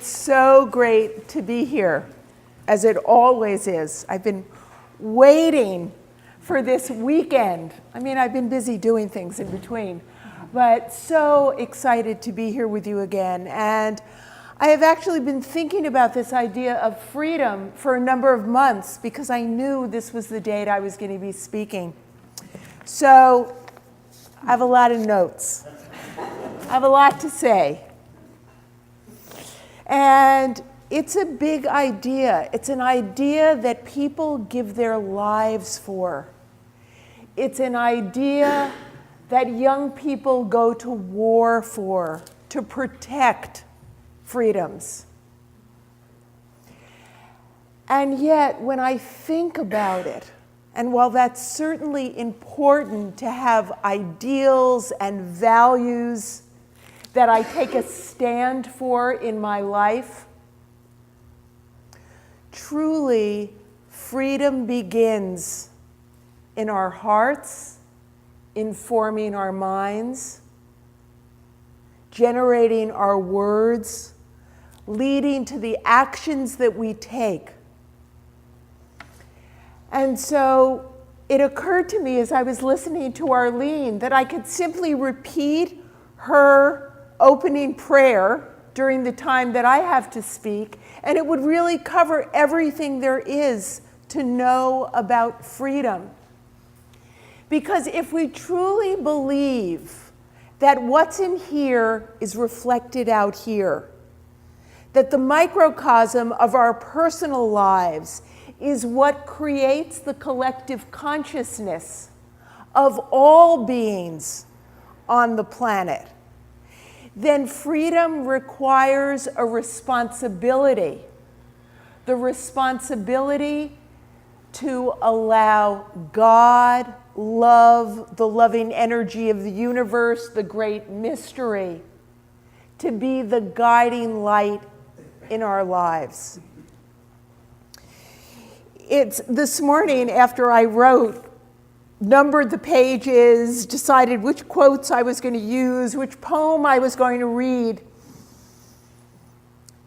It's so great to be here, as it always is. I've been waiting for this weekend. I mean, I've been busy doing things in between, but so excited to be here with you again. And I have actually been thinking about this idea of freedom for a number of months because I knew this was the date I was going to be speaking. So I have a lot of notes. I have a lot to say. And it's a big idea. It's an idea that people give their lives for. It's an idea that young people go to war for, to protect freedoms. And yet, when I think about it, and while that's certainly important to have ideals and values that I take a stand for in my life, truly, freedom begins in our hearts, informing our minds, generating our words, leading to the actions that we take. And so it occurred to me as I was listening to Arlene that I could simply repeat her opening prayer during the time that I have to speak, and it would really cover everything there is to know about freedom. Because if we truly believe that what's in here is reflected out here, that the microcosm of our personal lives is what creates the collective consciousness of all beings on the planet, then freedom requires a responsibility. The responsibility to allow God, love, the loving energy of the universe, the great mystery, to be the guiding light in our lives. It's this morning after I wrote, numbered the pages, decided which quotes I was going to use, which poem I was going to read,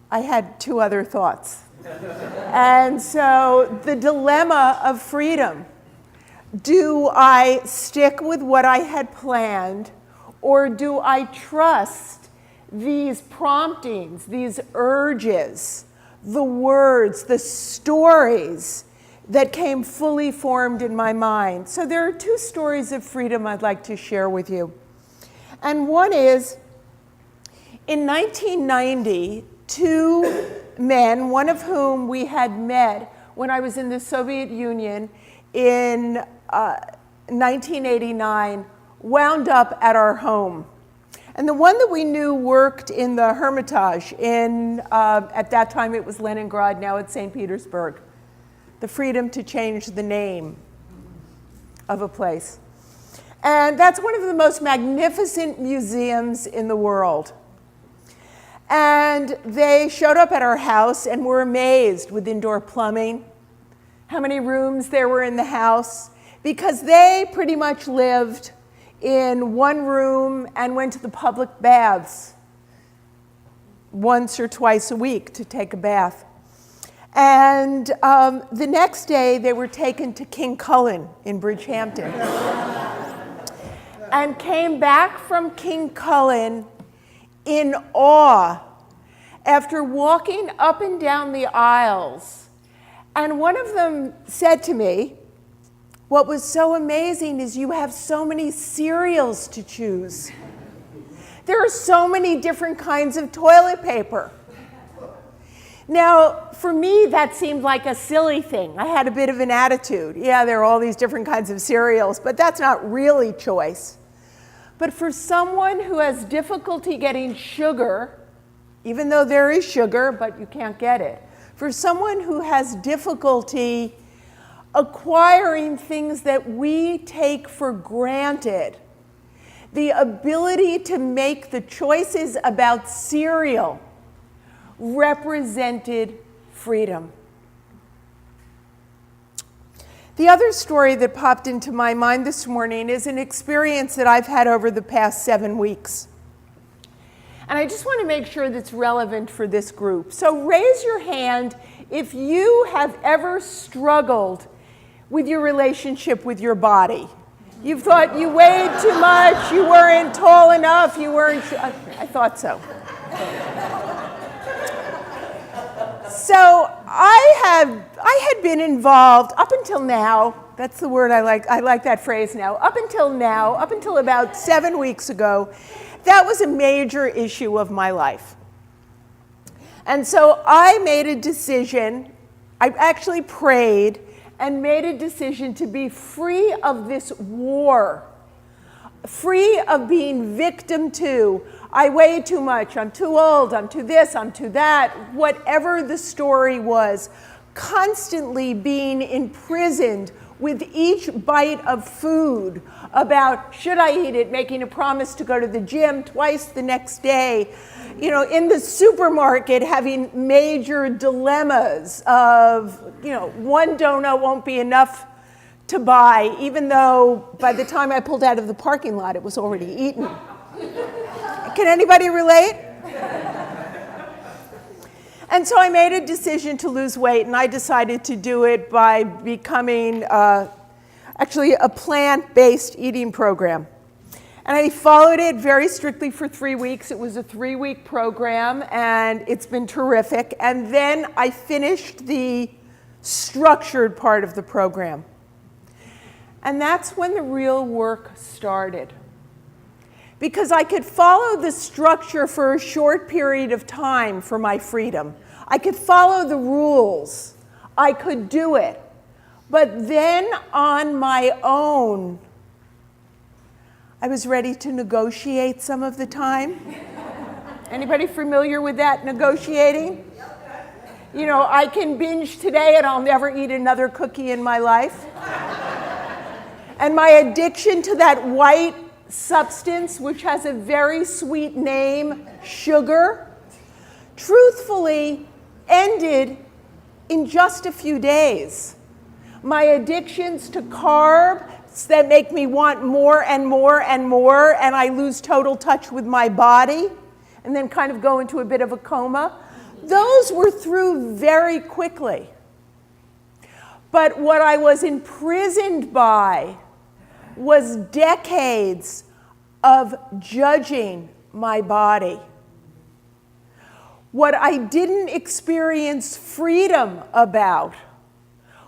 I had two other thoughts. And so the dilemma of freedom. Do I stick with what I had planned, or do I trust these promptings, these urges, the words, the stories that came fully formed in my mind? So there are two stories of freedom I'd like to share with you. And one is, in 1990, two men, one of whom we had met when I was in the Soviet Union in 1989, wound up at our home. And the one that we knew worked in the Hermitage in, at that time it was Leningrad, now it's St. Petersburg. The freedom to change the name of a place. And that's one of the most magnificent museums in the world. And they showed up at our house and were amazed with indoor plumbing, how many rooms there were in the house, because they pretty much lived in one room and went to the public baths once or twice a week to take a bath. And the next day, they were taken to King Cullen in Bridgehampton and came back from King Cullen in awe after walking up and down the aisles. And one of them said to me, "What was so amazing is you have so many cereals to choose. There are so many different kinds of toilet paper." Now, for me, that seemed like a silly thing. I had a bit of an attitude. Yeah, there are all these different kinds of cereals, but that's not really choice. But for someone who has difficulty getting sugar, even though there is sugar, but you can't get it, for someone who has difficulty acquiring things that we take for granted, the ability to make the choices about cereal represented freedom. The other story that popped into my mind this morning is an experience that I've had over the past 7 weeks. And I just want to make sure that's relevant for this group. So raise your hand if you have ever struggled with your relationship with your body. You've thought you weighed too much, you weren't tall enough, you weren't... I thought so. So I had been involved up until now. That's the word I like that phrase now. Up until about 7 weeks ago, that was a major issue of my life. And so I made a decision, I actually prayed and made a decision to be free of this war, free of being victim to, I weigh too much, I'm too old, I'm too this, I'm too that, whatever the story was, constantly being imprisoned with each bite of food about should I eat it, making a promise to go to the gym twice the next day, you know, in the supermarket having major dilemmas of, you know, one donut won't be enough to buy, even though by the time I pulled out of the parking lot, it was already eaten. Can anybody relate? And so I made a decision to lose weight, and I decided to do it by becoming actually a plant-based eating program. And I followed it very strictly for 3 weeks. It was a 3-week program, and it's been terrific. And then I finished the structured part of the program. And that's when the real work started. Because I could follow the structure for a short period of time for my freedom. I could follow the rules. I could do it. But then on my own, I was ready to negotiate some of the time. Anybody familiar with that, negotiating? You know, I can binge today and I'll never eat another cookie in my life. And my addiction to that white substance, which has a very sweet name, sugar, truthfully ended in just a few days. My addictions to carbs that make me want more and more and more, and I lose total touch with my body, and then kind of go into a bit of a coma, those were through very quickly. But what I was imprisoned by was decades of judging my body. What I didn't experience freedom about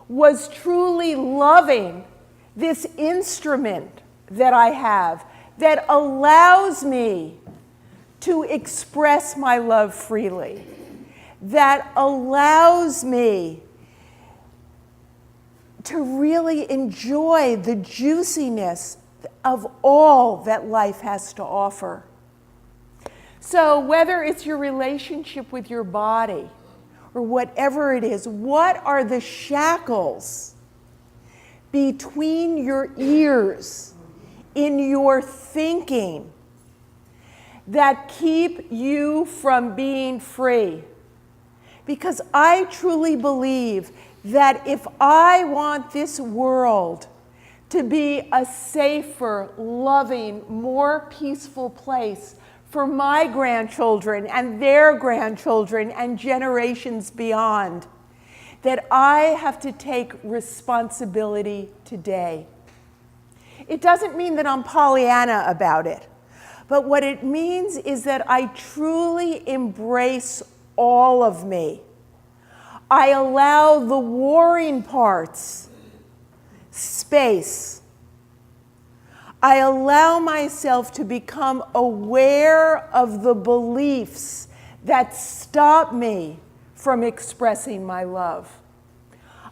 was truly loving this instrument that I have that allows me to express my love freely, that allows me to really enjoy the juiciness of all that life has to offer. So whether it's your relationship with your body or whatever it is, what are the shackles between your ears in your thinking that keep you from being free? Because I truly believe that if I want this world to be a safer, loving, more peaceful place for my grandchildren and their grandchildren and generations beyond, that I have to take responsibility today. It doesn't mean that I'm Pollyanna about it, but what it means is that I truly embrace all of me. I allow the warring parts space. I allow myself to become aware of the beliefs that stop me from expressing my love.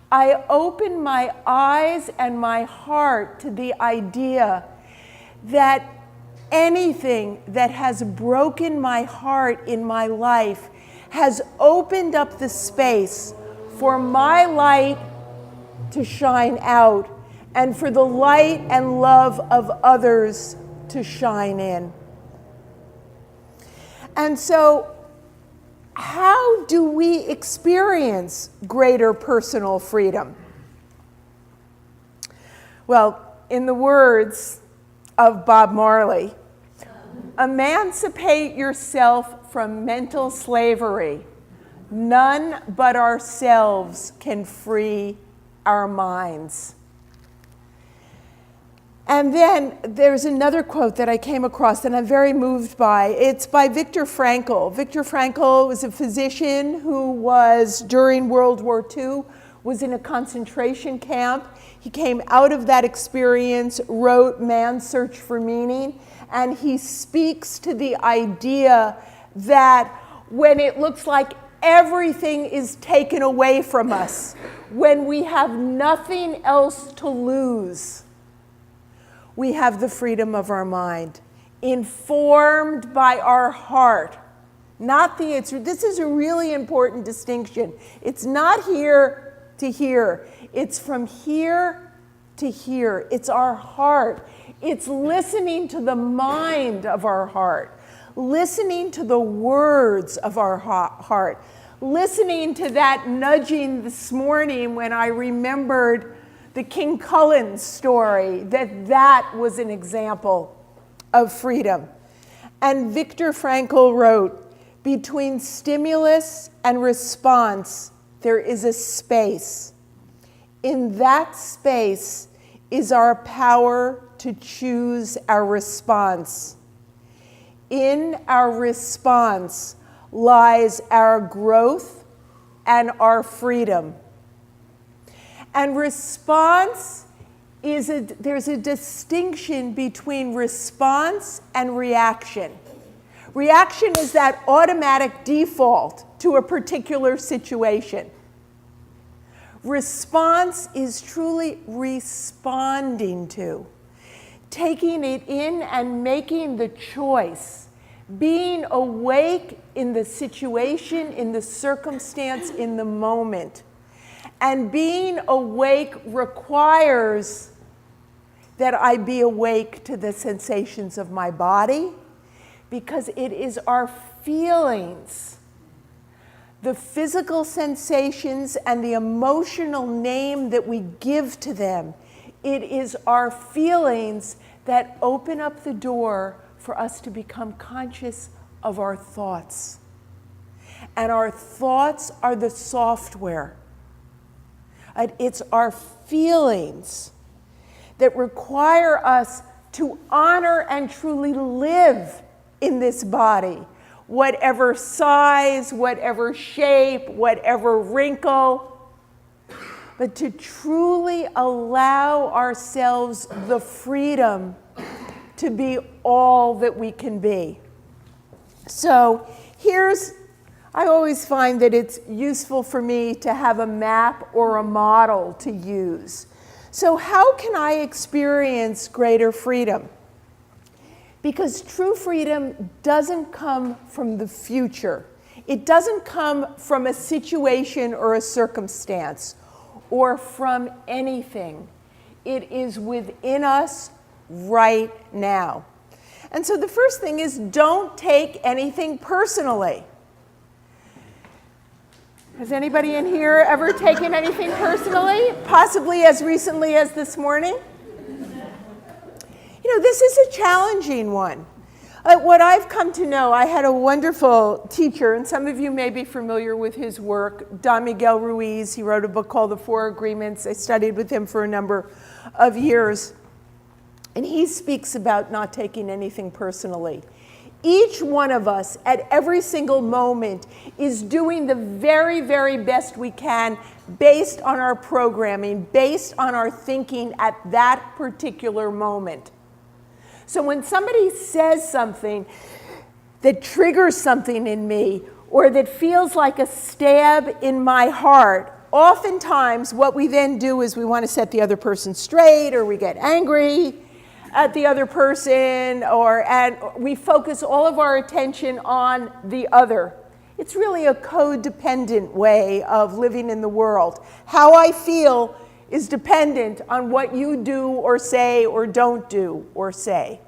I open my eyes and my heart to the idea that anything that has broken my heart in my life has opened up the space for my light to shine out and for the light and love of others to shine in. And so, how do we experience greater personal freedom? Well, in the words of Bob Marley, Emancipate yourself from mental slavery. None but ourselves can free our minds. And then there's another quote that I came across that I'm very moved by. It's by Viktor Frankl. Viktor Frankl was a physician who was, during World War II, was in a concentration camp. He came out of that experience, wrote Man's Search for Meaning, and he speaks to the idea that when it looks like everything is taken away from us, when we have nothing else to lose, we have the freedom of our mind, informed by our heart. This is a really important distinction. It's not here to here. It's from here to here. It's our heart. It's listening to the mind of our heart, listening to the words of our heart, listening to that nudging this morning when I remembered the King Cullen story, that was an example of freedom. And Viktor Frankl wrote, between stimulus and response, there is a space. In that space is our power to choose our response. In our response lies our growth and our freedom. And response there's a distinction between response and reaction. Reaction is that automatic default to a particular situation. Response is truly responding to, taking it in and making the choice, being awake in the situation, in the circumstance, in the moment. And being awake requires that I be awake to the sensations of my body, because it is our feelings, the physical sensations and the emotional name that we give to them. It is our feelings that open up the door for us to become conscious of our thoughts. And our thoughts are the software. It's our feelings that require us to honor and truly live in this body, whatever size, whatever shape, whatever wrinkle, but to truly allow ourselves the freedom to be all that we can be. So I always find that it's useful for me to have a map or a model to use. So how can I experience greater freedom? Because true freedom doesn't come from the future. It doesn't come from a situation or a circumstance or from anything. It is within us right now. And so the first thing is, don't take anything personally. Has anybody in here ever taken anything personally? Possibly as recently as this morning? This is a challenging one. What I've come to know, I had a wonderful teacher, and some of you may be familiar with his work, Don Miguel Ruiz. He wrote a book called The Four Agreements. I studied with him for a number of years. And he speaks about not taking anything personally. Each one of us at every single moment is doing the very, very best we can based on our programming, based on our thinking at that particular moment. So when somebody says something that triggers something in me or that feels like a stab in my heart, oftentimes what we then do is we want to set the other person straight, or we get angry at the other person, and we focus all of our attention on the other. It's really a codependent way of living in the world. How I feel is dependent on what you do or say or don't do or say.